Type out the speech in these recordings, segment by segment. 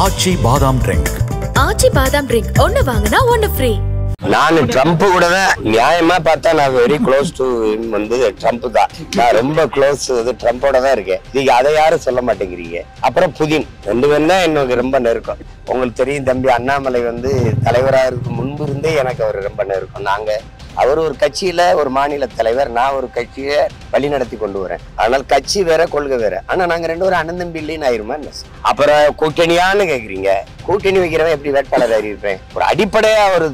ஆச்சி பாதாம் ட்ரிங்க். ஆச்சி பாதாம் ட்ரிங்க் ஒன்னு வாங்கினா ஒன்னு ஃப்ரீ. நான் ட்ரம்ப் கூட தான் நியாயமா பார்த்தா நான் வெரி க்ளோஸ் டு வந்து ட்ரம்ப் தான். நான் ரொம்ப க்ளோஸ் ட்ரம்போட தான் இருக்கேன். நீங்க அதை யாரும் சொல்ல மாட்டேங்கிறீங்க. அப்புறம் புதின் ரெண்டு பேரும் தான் எனக்கு ரொம்ப நெருக்கம். உங்களுக்கு தெரியும் தம்பி அண்ணாமலை வந்து தலைவராக இருக்கு முன்பு இருந்தே எனக்கு அவர் ரொம்ப நெருக்கம். அவர் ஒரு கட்சியில ஒரு மாநில தலைவர், நான் ஒரு கட்சியை வழி நடத்தி கொண்டு வரேன். ஆனால் கட்சி வேற கொள்கை வேற. ஆனா நாங்க ரெண்டு பேரும் அண்ணன் தம்பி இல்லைன்னு ஆயிருமா? அப்புறம் கூட்டணியான்னு கேக்குறீங்க. கூட்டணி வைக்கிறவன் எப்படி வேட்பாளர் அறிவிப்பேன்? ஒரு அடிப்படையா ஒரு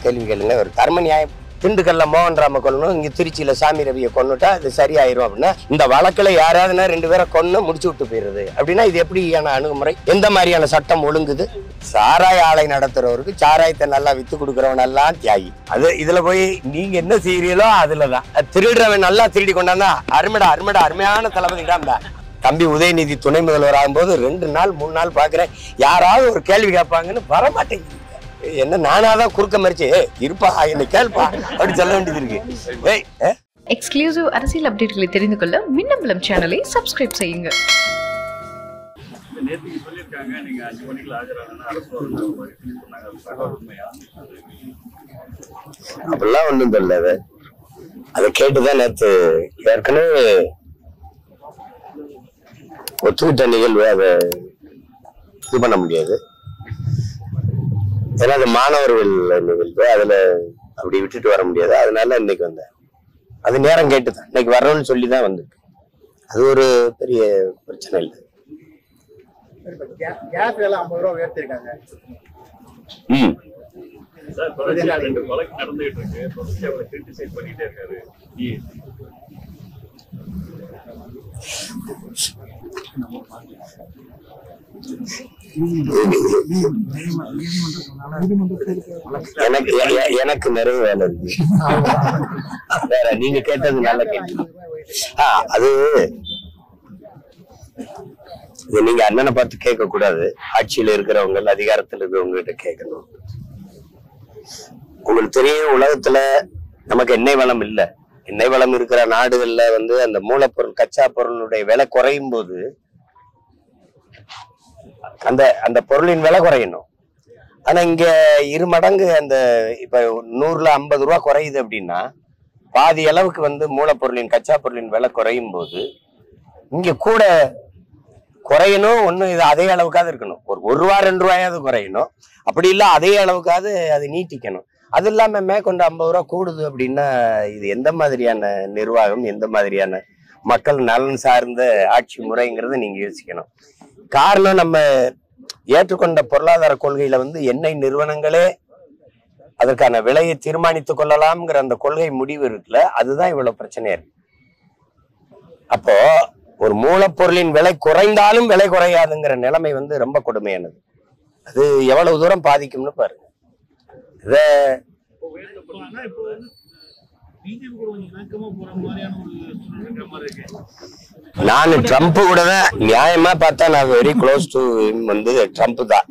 கேள்வி கேளுங்க. ஒரு தர்ம நியாயம். திண்டுக்கல்ல மோகன் ராம கொல்லணும், இங்க திருச்சியில சாமி ரவியை கொன்னுட்டா இது சரியாயிரும் அப்படின்னா, இந்த வழக்குல யாராவதுனா ரெண்டு பேரை கொன்னு முடிச்சு விட்டு போயிருது அப்படின்னா இது எப்படியான அணுகுமுறை? எந்த மாதிரியான சட்டம் ஒழுங்குது? சாராய ஆலை நடத்துறவருக்கு சாராயத்தை நல்லா வித்து கொடுக்குறவன் எல்லாம் தியாகி. அது இதுல போய் நீங்க என்ன செய்யறீங்களோ அதுலதான். திருடுறவன் நல்லா திருடி கொண்டாந்தா அருமையான தளபதி தான். தம்பி உதயநிதி துணை முதல்வர் ஆகும்போது 2 நாள் 3 நாள் பாக்குறேன், யாராவது ஒரு கேள்வி கேட்பாங்கன்னு வரமாட்டேங்குது. என்ன நானாதான் குறுக்க மறிச்சு இருப்பா என்ன கேள்பா அப்படி சொல்ல வேண்டியது இருக்கு. எக்ஸ்க்ளூசிவ் அரசியல் அப்டேட்களை தெரிந்து கொள்ள மின்னம்பலம் சேனலை சப்ஸ்கிரைப் செய்யுங்க. அப்படிலாம் ஒண்ணும் தெரியல. அதை கேட்டுதான் நேற்று ஏற்கனவே ஒத்துக்கிட்ட நிகழ்வு. அதை இது பண்ண முடியாது. ஏன்னா அது மாணவர்கள் நிகழ்வு, அதுல அப்படி விட்டுட்டு வர முடியாது. அதனால இன்னைக்கு வந்தேன். அது நேரம் கேட்டுதான் இன்னைக்கு வர்றோம்னு சொல்லிதான் வந்திருக்கு. அது ஒரு பெரிய பிரச்சனை இல்லை. எனக்கு நிறைய வேலை இருக்கு. வேற நீங்க கேட்டது நல்ல கேள்வி. அது நீங்க அண்ணனை பார்த்து கேட்க கூடாது. ஆட்சியில இருக்கிறவங்க, அதிகாரத்துல இருக்கிறவங்க கிட்ட கேட்கணும். உங்களுக்கு தெரியும், உலகத்துல நமக்கு எண்ணெய் வளம் இல்லை. எண்ணெய் வளம் இருக்கிற நாடுகள்ல வந்து அந்த மூலப்பொருள் கச்சா பொருளுடைய விலை குறையும் போது அந்த பொருளின் விலை குறையணும். ஆனா இங்க 2 மடங்கு அந்த இப்ப 100ல 50 ரூபா குறையுது அப்படின்னா பாதி அளவுக்கு வந்து மூலப்பொருளின் கச்சா பொருளின் விலை குறையும் போது இங்க கூட குறையணும். ஒன்னும் இது அதே அளவுக்காவது இருக்கணும். ஒரு ரூபா 2 ரூபாயாவது குறையணும். அப்படி இல்லை அதே அளவுக்காவது அது நீட்டிக்கணும். அது இல்லாம மேற்கொண்டு 50 ரூபா கூடுது அப்படின்னா இது எந்த மாதிரியான நிர்வாகம், எந்த மாதிரியான மக்கள் நலன் சார்ந்த ஆட்சி முறைங்கிறத நீங்க யோசிக்கணும். காரணம், நம்ம ஏற்றுக்கொண்ட பொருளாதார கொள்கையில வந்து எண்ணெய் நிறுவனங்களே அதற்கான விலையை தீர்மானித்துக் கொள்ளலாம்ங்கிற அந்த கொள்கை முடிவு இருக்குல்ல, அதுதான் இவ்வளவு பிரச்சனையா இருக்கு. அப்போ ஒரு மூலப்பொருளின் விலை குறைந்தாலும் விலை குறையாதுங்கிற நிலைமை வந்து ரொம்ப கொடுமையானது. அது எவ்வளவு தூரம் பாதிக்கும்னு பாருங்க. நான் ட்ரம்ப் கூட தான் நியாயமா பார்த்தா நான் வெரி க்ளோஸ் டு வந்து ட்ரம்ப் தான்.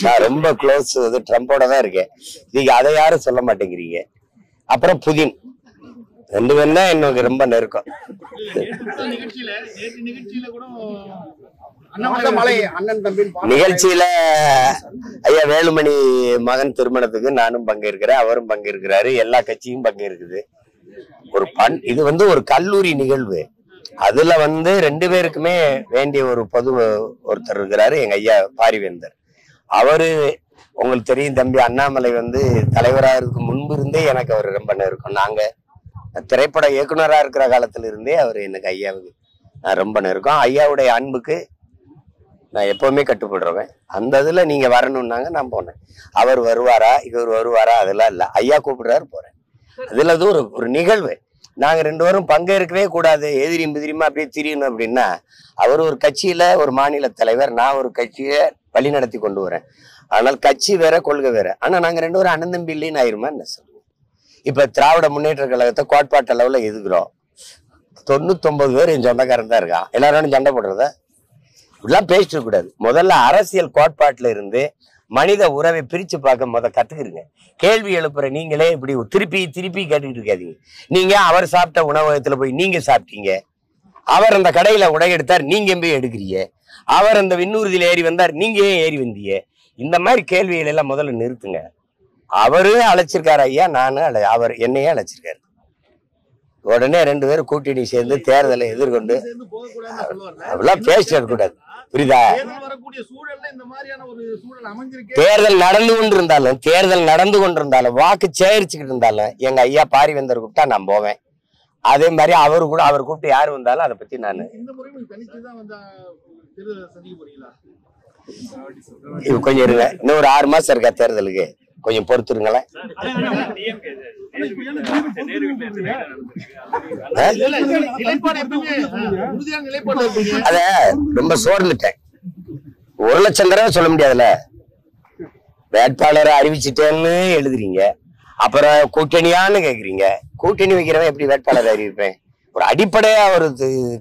நான் ரொம்ப க்ளோஸ் ட்ரம்போட தான் இருக்கேன். நீங்க அதை யாரும் சொல்ல மாட்டேங்கிறீங்க. அப்புறம் புதின் ரெண்டு பேரும் தான் எனக்கு ரொம்ப நெருக்கம். நிகழ்ச்சியில ஐயா வேலுமணி மகன் திருமணத்துக்கு நானும் பங்கேற்கிறேன், அவரும் பங்கேற்கிறாரு, எல்லா கட்சியும் பங்கேற்குது. இது வந்து ஒரு கல்லூரி நிகழ்வு. அதுல வந்து 2 பேருக்குமே வேண்டிய ஒரு ஒருத்தர் இருக்கிறாரு, எங்க ஐயா பாரிவேந்தர். அவரு உங்களுக்கு தெரியும் தம்பி அண்ணாமலை வந்து தலைவராக இருக்கு முன்பு இருந்தே எனக்கு அவர் ரொம்ப நெருக்கம். நாங்க திரைப்பட இயக்குனராக இருக்கிற காலத்துல இருந்தே அவர் எனக்கு ஐயாவுக்கு நான் ரொம்ப நெருக்கம். ஐயாவுடைய அன்புக்கு நான் எப்பவுமே கட்டுப்படுறவன். அந்த இதுல நீங்க வரணும்னாங்க நான் போனேன். அவர் வருவாரா இவர் வருவாரா அதெல்லாம் இல்லை. ஐயா கூப்பிடுறாரு போறேன். அதுல அது ஒரு நிகழ்வு. நாங்க 2 பேரும் பங்கேற்கவே கூடாது, எதிரியும் எதிரியுமா அப்படியே திரியணும் அப்படின்னா, அவர் ஒரு கட்சியில ஒரு மாநில தலைவர், நான் ஒரு கட்சியை வழி நடத்தி கொண்டு வரேன். ஆனால் கட்சி வேற கொள்கை வேற. ஆனா நாங்க 2 பேரும் அண்ணன் தம்பி இல்லைன்னு ஆயிருமா என்ன சொல்லுங்க? இப்ப திராவிட முன்னேற்ற கழகத்தை கோட்பாட்டு அளவுல எதுக்குறோம். 99 பேர் என் சொந்தக்காரன் தான் இருக்கான். எல்லாரும் சண்டை போடுறத இப்படிலாம் பேசிட்டு கூடாது. முதல்ல அரசியல் கோட்பாட்டுல இருந்து மனித உறவை பிரிச்சு பார்க்க கத்துக்கிறீங்க. கேள்வி எழுப்புற நீங்களே இப்படி திருப்பி திருப்பி கேட்டுக்கிட்டு இருக்காதீங்க. நீங்க அவர் சாப்பிட்ட உணவகத்துல போய் நீங்க சாப்பிட்டீங்க, அவர் அந்த கடையில உடை எடுத்தார், நீங்க போய் எடுக்கிறீங்க. அவர் அந்த விண்ணூர்தியில ஏறி வந்தார், நீங்க ஏன் ஏறி வந்தீங்க? இந்த மாதிரி கேள்விகள் எல்லாம் முதல்ல நிறுத்துங்க. அவரு அழைச்சிருக்காரு ஐயா, அவர் என்னையே அழைச்சிருக்காரு. உடனே 2 பேரும் கூட்டணி சேர்ந்து தேர்தலை எதிர்கொண்டு அப்படிலாம் பேசிட கூடாது, புரியுதா? தேர்தல் நடந்து கொண்டிருந்தாலும் வாக்கு சேகரிச்சுக்கிட்டு இருந்தாலும் எங்க ஐயா பாரிவேந்தர் கூப்பிட்டா நான் போவேன். அதே மாதிரி அவர் கூப்பிட்டு யாரு வந்தாலும் அதை பத்தி நான் கொஞ்சம் இருங்க, இன்னும் ஒரு 6 மாசம் இருக்கா தேர்தலுக்கு, கொஞ்சம் பொறுத்துருங்களேன். அத ரொம்ப சோர்ந்துட்டேன். 1 லட்சம் தடவை சொல்ல முடியாதுல்ல. வேட்பாளரை அறிவிச்சுட்டேன்னு எழுதுறீங்க, அப்புறம் கூட்டணியான்னு கேக்குறீங்க. கூட்டணி வைக்கிறவன் எப்படி வேட்பாளரை அறிவிப்பேன்? ஒரு அடிப்படையா ஒரு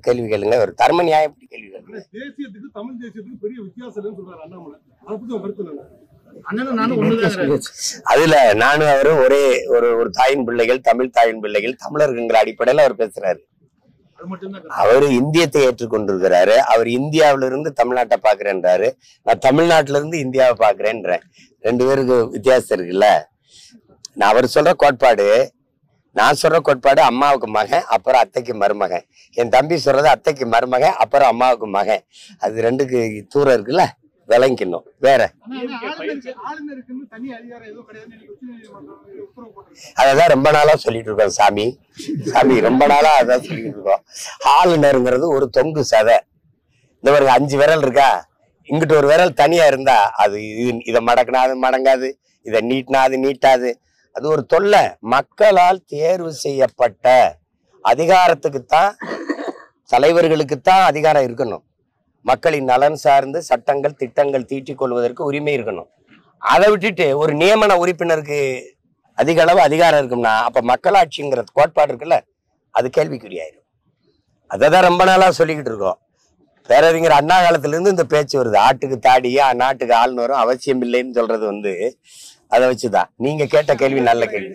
கேள்வி கேளுங்க, ஒரு தர்ம நியாயம் எப்படி கேள்வி கேளுங்க. தேசியத்துக்கு தமிழ் தேசியத்துக்கு பெரிய வித்தியாசம் இல்லைன்னு சொல்றாரு அண்ணாமலை. அதை பத்தி உங்க கருத்து என்ன? அதுல நானும் அவரும் ஒரே ஒரு தாயின் பிள்ளைகள், தமிழ் தாயின் பிள்ளைகள், தமிழர்கிற அடிப்படையில அவர் பேசுறாரு. அவரு இந்தியத்தை ஏற்றுக்கொண்டிருக்கிறாரு. அவர் இந்தியாவில இருந்து தமிழ்நாட்டை பாக்குறேன்றாரு, நான் தமிழ்நாட்டுல இருந்து இந்தியாவை பாக்குறேன்றேன். 2 பேருக்கு வித்தியாசம் இருக்குல்ல. அவர் சொல்ற கோட்பாடு, நான் சொல்ற கோட்பாடு அம்மாவுக்கு மகன், அப்புறம் அத்தைக்கு மருமகன். என் தம்பி சொல்றது அத்தைக்கு மருமகன், அப்புறம் அம்மாவுக்கு மகன். அது 2க்கு தூரம் இருக்குல்ல, விளங்கிக்கணும். வேற அததான் ரொம்ப நாளா சொல்லிட்டு இருக்கோம் சாமி, ரொம்ப நாளா அதான் சொல்லிட்டு இருக்கோம். ஆளுநருங்கிறது ஒரு தொங்கு சதை. இந்த ஒரு 5 விரல் இருக்கா, இங்கிட்ட ஒரு விரல் தனியா இருந்தா அது இதை மடக்கினா அது மடங்காது, இதை நீட்டினா அது நீட்டாது. அது ஒரு தொல்லை. மக்களால் தேர்வு செய்யப்பட்ட அதிகாரத்துக்குத்தான், தலைவர்களுக்குத்தான் அதிகாரம் இருக்கணும். மக்களின் நலன் சார்ந்து சட்டங்கள் திட்டங்கள் தீட்டிக் கொள்வதற்கு உரிமை இருக்கணும். அதை விட்டுட்டு ஒரு நியமன உறுப்பினருக்கு அதிக அளவு அதிகாரம் இருக்கும்னா அப்ப மக்களாட்சிங்கிற கோட்பாடு இருக்குல்ல, அது கேள்விக்குறியாயிரும். அதான் ரொம்ப நாளா சொல்லிக்கிட்டு இருக்கோம். பேரறிஞர் அண்ணா காலத்துல இருந்து இந்த பேச்சு வருது. ஆட்டுக்கு தாடியா நாட்டுக்கு ஆளுநரும் அவசியம் இல்லைன்னு சொல்றது அதை வச்சுதான். நீங்க கேட்ட கேள்வி நல்ல கேள்வி.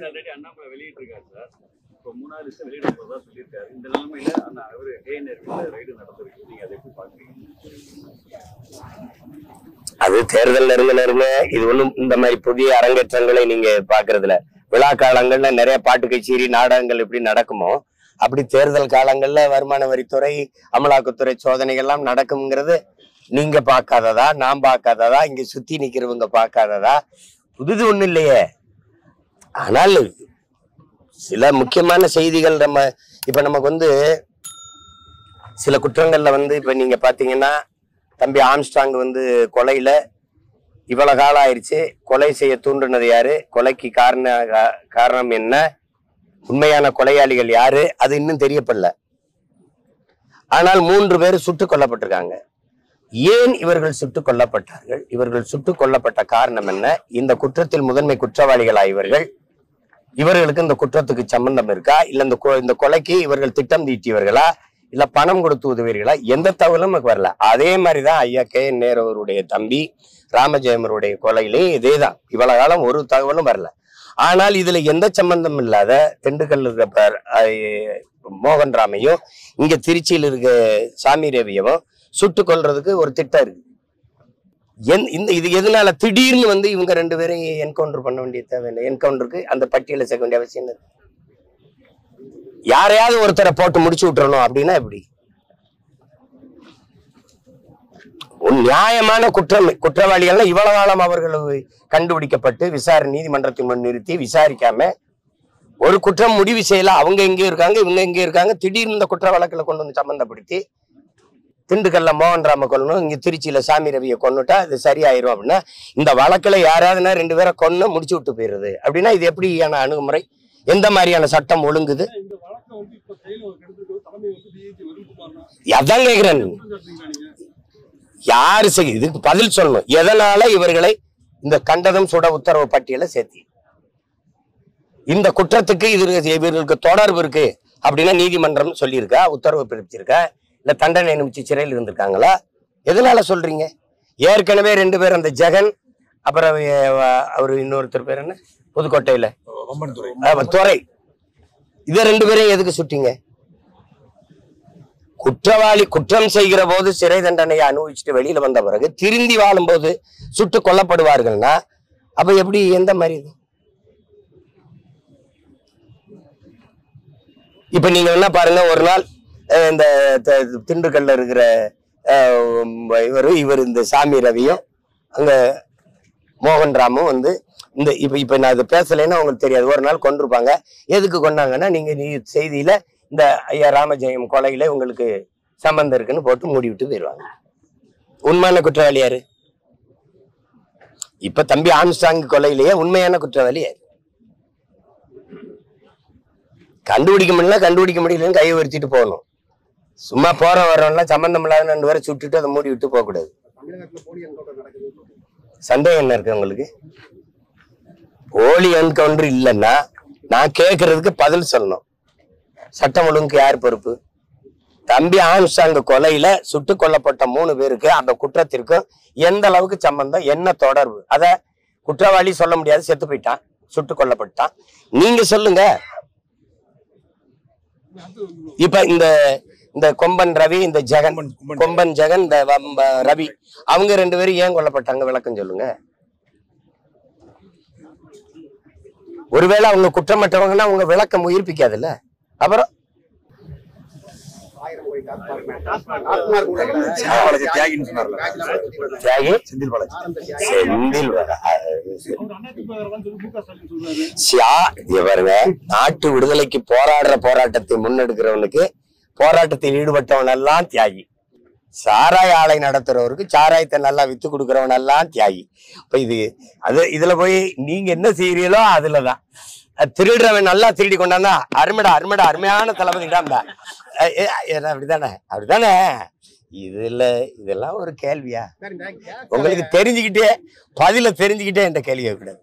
அது தேர்தல் நெருங்க இது ஒண்ணும் இந்த மாதிரி புதிய அரங்கேற்றங்களை நீங்க பாக்குறதுல, விழா காலங்கள்ல நிறைய பாட்டு கச்சேரி நாடகங்கள் எப்படி நடக்குமோ அப்படி தேர்தல் காலங்கள்ல வருமான வரித்துறை, அமலாக்கத்துறை சோதனைகள்லாம் நடக்கும்ங்கிறது நீங்க பார்க்காததா, நான் பார்க்காததா, இங்க சுத்தி நிக்கிறவங்க பார்க்காததா? புதுது ஒண்ணு இல்லையே. ஆனால் சில முக்கியமான செய்திகள் இப்ப நமக்கு சில குற்றங்கள்ல இப்ப நீங்க பாத்தீங்கன்னா, தம்பி ஆம்ஸ்ட்ராங் கொலையில இவ்வளவு காலம் ஆயிடுச்சு. கொலை செய்ய தூண்டினது யாரு, கொலைக்கு காரணம் என்ன, உண்மையான கொலையாளிகள் யாரு, அது இன்னும் தெரியப்படல. ஆனால் 3 பேர் சுட்டுக் கொல்லப்பட்டிருக்காங்க. ஏன் இவர்கள் சுட்டுக் கொல்லப்பட்டார்கள்? இவர்கள் சுட்டுக் கொல்லப்பட்ட காரணம் என்ன? இந்த குற்றத்தில் முதன்மை குற்றவாளிகளா இவர்களுக்கு இந்த குற்றத்துக்கு சம்பந்தம் இருக்கா, இல்ல இந்த கொலைக்கு இவர்கள் திட்டம் தீட்டியவர்களா, இல்ல பணம் கொடுத்து உதவியர்களா? எந்த தகவலும் நமக்கு வரல. அதே மாதிரிதான் ஐயா K.N. நேரு அவருடைய தம்பி ராமஜெயமருடைய கொலையிலே இதேதான். இவ்வளவு காலம் ஒரு தகவலும் வரல. ஆனால் இதுல எந்த சம்பந்தம் இல்லாத திண்டுக்கல் இருக்க மோகன் ராமையும் இங்க திருச்சியில் இருக்க சாமி ரவியவும் சுட்டுக் கொல்றதுக்கு ஒரு திட்டம் இருக்கு. இது எதனால திடீர்னு இவங்க 2 பேரையும் என்கவுண்டர் பண்ண வேண்டிய தேவையில்லை. என்கவுண்டருக்கு அந்த பட்டியலை சேர்க்க வேண்டிய அவசியம் இல்லை. யாரையாவது ஒருத்தரை போட்டு முடிச்சு விட்டுறணும் அப்படின்னா எப்படி? நியாயமான குற்றவாளிகள்லாம் இவ்வளவு காலம் அவர்கள் கண்டுபிடிக்கப்பட்டு நீதிமன்றத்தின் முன் நிறுத்தி விசாரிக்காம ஒரு குற்றம் முடிவு செய்யல. அவங்க எங்கே இருக்காங்க, இவங்க எங்கே இருக்காங்க, திடீர்னு இந்த குற்ற வழக்குல கொண்டு சம்பந்தப்படுத்தி திண்டுக்கல்ல மோகன் ராம கொல்லணும், இங்க திருச்சியில சாமி ரவியை கொன்னுட்டா இது சரியாயிரும் அப்படின்னா, இந்த வழக்குல யாராவதுன்னா 2 பேரை கொன்னு முடிச்சு விட்டு போயிருது அப்படின்னா இது எப்படியான அணுகுமுறை? எந்த மாதிரியான சட்டம் ஒழுங்குது? அதான் கேக்குறேன். யாரு இதுக்கு பதில் சொல்லணும். எதனால இவர்களை இந்த கண்டதும் சுட உத்தரவு பட்டியலை சேர்த்தி இந்த குற்றத்துக்கு இவர்களுக்கு தொடர்பு இருக்கு அப்படின்னா நீதிமன்றம் சொல்லியிருக்கா, உத்தரவு பிறப்பிச்சிருக்கா, இல்ல தண்டனை அனுப்பிச்சு சிறையில் இருந்திருக்காங்களா? எதனால சொல்றீங்க? ஏற்கனவே 2 பேர், அந்த ஜெகன் அப்புறம் அவரு இன்னொருத்தர் பேர் என்ன, புதுக்கோட்டையில துறை, இத 2 பேரையும் எதுக்கு சுட்டீங்க? குற்றவாளி குற்றம் செய்கிற போது சிறை தண்டனையை அனுபவிச்சுட்டு வெளியில வந்த பிறகு திருந்தி வாழும் போது சுட்டு கொல்லப்படுவார்கள்னா அப்ப எப்படி எந்த மாதிரி இது? இப்ப நீங்க என்ன பாருங்க, ஒரு நாள் இந்த திண்டுக்கல்ல இருக்கிற இவர் இந்த சாமி ரவியும் அங்க மோகன் ராமும் வந்து இந்த இப்ப நான் இதை பேசலைன்னா உங்களுக்கு தெரியாது. ஒரு நாள் கொண்டிருப்பாங்க. எதுக்கு கொண்டாங்கன்னா, நீங்க செய்தியில இந்த ஐயா ராமஜெயம் கொலையில உங்களுக்கு சம்பந்தம் இருக்குன்னு போட்டு மூடி விட்டு போயிடுவாங்க. உண்மையான குற்றவாளி யாரு? இப்ப தம்பி ஆம்ஸ்டாங் கொலையிலேயே உண்மையான குற்றவாளி யாரு? கண்டுபிடிக்க முடியலன்னு கையை வரிச்சிட்டு போகணும். சும்மா போற வரவன்லாம் சம்பந்தம் இல்லாத 2 பேரை சுட்டுட்டு அதை மூடி விட்டு போக கூடாது. சந்தேகம் என்ன இருக்கு உங்களுக்கு? போலி என்கவுண்டர் இல்லைன்னா நான் கேட்கறதுக்கு பதில் சொல்லணும். சட்டம் ஒழுங்குக்கு யார் பொறுப்பு? தம்பி ஆம்ஸ்டாங் கொலையில சுட்டு கொல்லப்பட்ட 3 பேருக்கு அந்த குற்றத்திற்கும் எந்த அளவுக்கு சம்பந்தம், என்ன தொடர்பு? அத குற்றவாளி சொல்ல முடியாது, செத்து போயிட்டான், சுட்டு கொல்லப்பட்டான். நீங்க சொல்லுங்க. இப்ப இந்த கொம்பன் ரவி, இந்த ஜெகன், கொம்பன் ஜெகன், இந்த ரவி, அவங்க 2 பேரும் ஏன் கொல்லப்பட்டாங்க? விளக்கம் சொல்லுங்க. ஒருவேளை அவங்க குற்றமற்றவங்கன்னா அவங்க விளக்கம் உயிர்ப்பிக்காதுல்ல. அப்புறம் நாட்டு விடுதலைக்கு போராடுற போராட்டத்தை முன்னெடுக்கிறவனுக்கு, போராட்டத்தில் ஈடுபட்டவன் எல்லாம் தியாகி. சாராய ஆலை நடத்துறவருக்கு சாராயத்தை நல்லா வித்து கொடுக்கறவன் எல்லாம் தியாகி. இப்ப இதுல போய் நீங்க என்ன செய்யறீங்களோ அதுலதான். திருடுறவன் நல்லா திருடி கொண்டாந்தா அருமைடா அருமையான தளபதிடாம்பா. அப்படிதானே இதெல்லாம் ஒரு கேள்வியா? உங்களுக்கு தெரிஞ்சுக்கிட்டே பதில தெரிஞ்சுக்கிட்டே இந்த கேள்வியை கூடாது.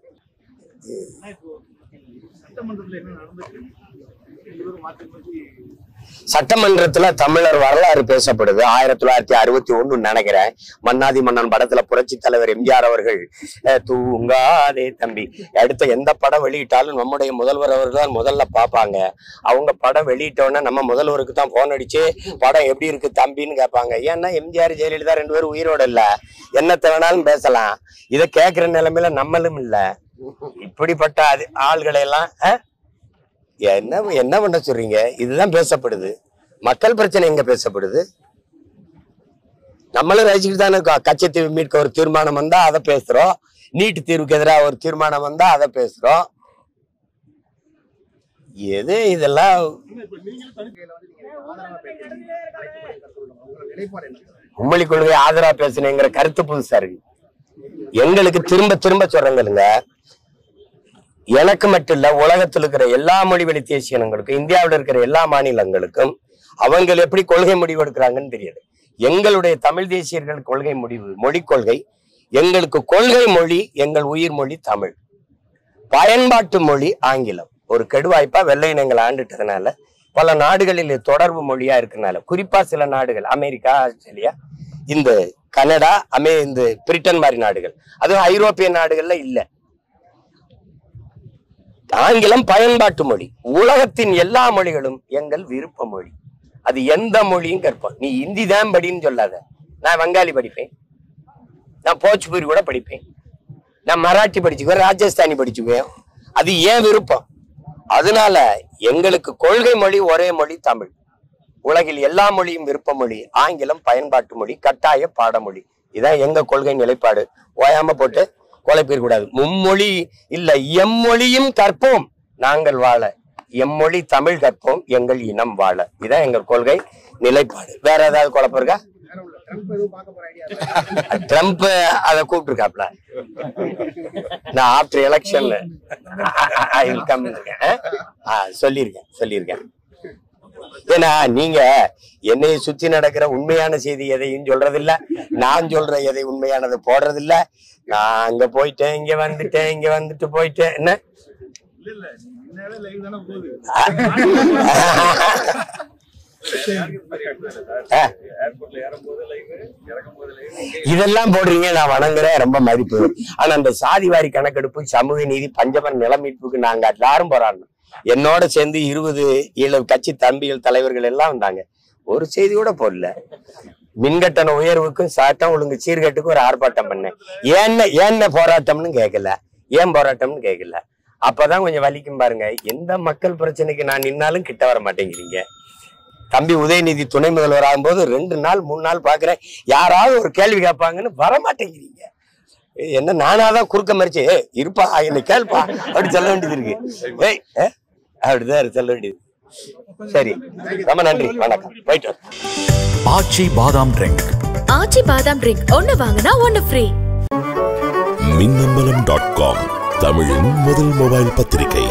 சட்டமன்றத்துல தமிழர் வரலாறு பேசப்படுது. 1961 நினைக்கிறேன், மன்னாதி மன்னன் படத்துல புரட்சி தலைவர் எம்ஜிஆர் அவர்கள் தூங்காதே தம்பி, அடுத்த எந்த படம் வெளியிட்டாலும் நம்முடைய முதல்வர் அவர்கள் தான் முதல்ல பார்ப்பாங்க. அவங்க படம் வெளியிட்டோன்னா நம்ம முதல்வருக்கு தான் போன் அடிச்சு படம் எப்படி இருக்கு தம்பின்னு கேட்பாங்க. ஏன்னா எம்ஜிஆர் ஜெயலலிதா 2 பேரும் உயிரோட இல்ல, என்னத்தை வேணாலும் பேசலாம். இதை கேட்கிற நிலைமையில நம்மளும் இல்ல. இப்படிப்பட்ட ஆள்களை எல்லாம் என்ன பண்ண சொல்றீங்க? இதுதான் பேசப்படுது. மக்கள் பிரச்சனை எங்க பேசப்படுது? நம்மளும் ரசிச்சுட்டு தானே கச்சத்தீவு மீட்க ஒரு தீர்மானம் வந்தா அதை பேசுறோம், நீட்டு தீர்வுக்கு எதிராக ஒரு தீர்மானம் வந்தா அதை பேசுறோம். எது இதெல்லாம் மும்மொழி கொள்கை ஆதரவா பேசுனேங்கிற கருத்து புதுசா இருக்கு. எங்களுக்கு திரும்ப திரும்ப சொல்றேங்க, எனக்கு மட்டும் இல்ல, உலகத்தில் இருக்கிற எல்லா மொழி வழி தேசிய இனங்களுக்கும், இந்தியாவில் இருக்கிற எல்லா மாநிலங்களுக்கும் அவங்க எப்படி கொள்கை முடிவு எடுக்கிறாங்கன்னு தெரியாது. எங்களுடைய தமிழ் தேசியர்கள் கொள்கை முடிவு, மொழி கொள்கை, எங்களுக்கு கொள்கை மொழி, எங்கள் உயிர் மொழி தமிழ், பயன்பாட்டு மொழி ஆங்கிலம். ஒரு கெடுவாய்ப்பா வெள்ளை இனங்களை ஆண்டுட்டதுனால பல நாடுகளில் தொடர்பு மொழியா இருக்கனால, குறிப்பா சில நாடுகள், அமெரிக்கா, ஆஸ்திரேலியா, இந்த கனடா, இந்த பிரிட்டன் மாதிரி நாடுகள், அதுவும் ஐரோப்பிய நாடுகள்ல இல்ல. ஆங்கிலம் பயன்பாட்டு மொழி. உலகத்தின் எல்லா மொழிகளும் எங்கள் விருப்ப மொழி. அது எந்த மொழியும் கற்போம். நீ ஹிந்தி தான் படின்னு சொல்லாத. நான் வங்காளி படிப்பேன், நான் போச்சுபூரி கூட படிப்பேன், நான் மராட்டி படிச்சுக்குவேன், ராஜஸ்தானி படிச்சுக்குவேன். அது ஏன் விருப்பம். அதனால எங்களுக்கு கொள்கை மொழி ஒரே மொழி தமிழ். உலகில் எல்லா மொழியும் விருப்ப மொழி, ஆங்கிலம் பயன்பாட்டு மொழி, கட்டாய பாடமொழி. இதான் எங்க கொள்கை நிலைப்பாடு. ஓயாம போட்டு கொலைப்பீர் கூடாது. மும்மொழி இல்ல, எம்மொழியும் கற்போம் நாங்கள் வாழ, எம்மொழி தமிழ் கற்போம் எங்கள் இனம் வாழ. இதான் எங்க கொள்கை நிலைப்பாடு. வேற ஏதாவது குழப்பம் இருக்கா? ட்ரம்ப் அதை கூப்பிட்டுருக்காப்ல. நான் ஆஃப்டர் எலெக்ஷன்ல சொல்லியிருக்கேன். ஏன்னா நீங்க என்னைய சுத்தி நடக்கிற உண்மையான செய்தி எதையும் சொல்றதில்ல, நான் சொல்ற எதை உண்மையானது போடுறதில்ல. நான் அங்க போயிட்டேன், இங்க வந்துட்டு போயிட்டேன். என்ன இதெல்லாம் போடுறீங்க, நான் வணங்குறேன், ரொம்ப மதிப்பு. ஆனா அந்த சாதிவாரி கணக்கெடுப்பு, சமூக நீதி, பஞ்சமன் நில மீட்புக்கு நாங்க எல்லாரும் போராடணும். என்னோட சேர்ந்து 20 கட்சி தம்பிகள் தலைவர்கள் எல்லாம் வந்தாங்க. ஒரு செய்தி கூட போடல. மின்கட்டண உயர்வுக்கும் சட்டம் ஒழுங்கு சீர்கேட்டுக்கும் ஒரு ஆர்ப்பாட்டம் பண்ணேன். ஏன்ன போராட்டம்னு கேட்கல, ஏன் போராட்டம்னு கேட்கல. அப்பதான் கொஞ்சம் வலிக்கும் பாருங்க. எந்த மக்கள் பிரச்சனைக்கு நான் நின்னாலும் கிட்ட வர மாட்டேங்கிறீங்க. தம்பி உதயநிதி துணை முதல்வர் ஆகும்போது 2 நாள் 3 நாள் பாக்குறேன், யாராவது ஒரு கேள்வி கேட்பாங்கன்னு வர மாட்டேங்கிறீங்க. என்ன நானாதான் குறுக்க மறிச்சு இருப்பா என்ன கேள்ப்பா அப்படி சொல்ல வேண்டியது இருக்கு. அப்படிதான் சொல்ல வேண்டியது. சரி, ரொம்ப நன்றி, வணக்கம், போயிட்டு. ஆச்சி பாதாம் ட்ரிங்க். ஆச்சி பாதாம் ட்ரிங்க் ஒன்னு வாங்கினா ஒன்னு ஃப்ரீ. மின்னம்பலம்.com தமிழின் முதல் மொபைல் பத்திரிகை.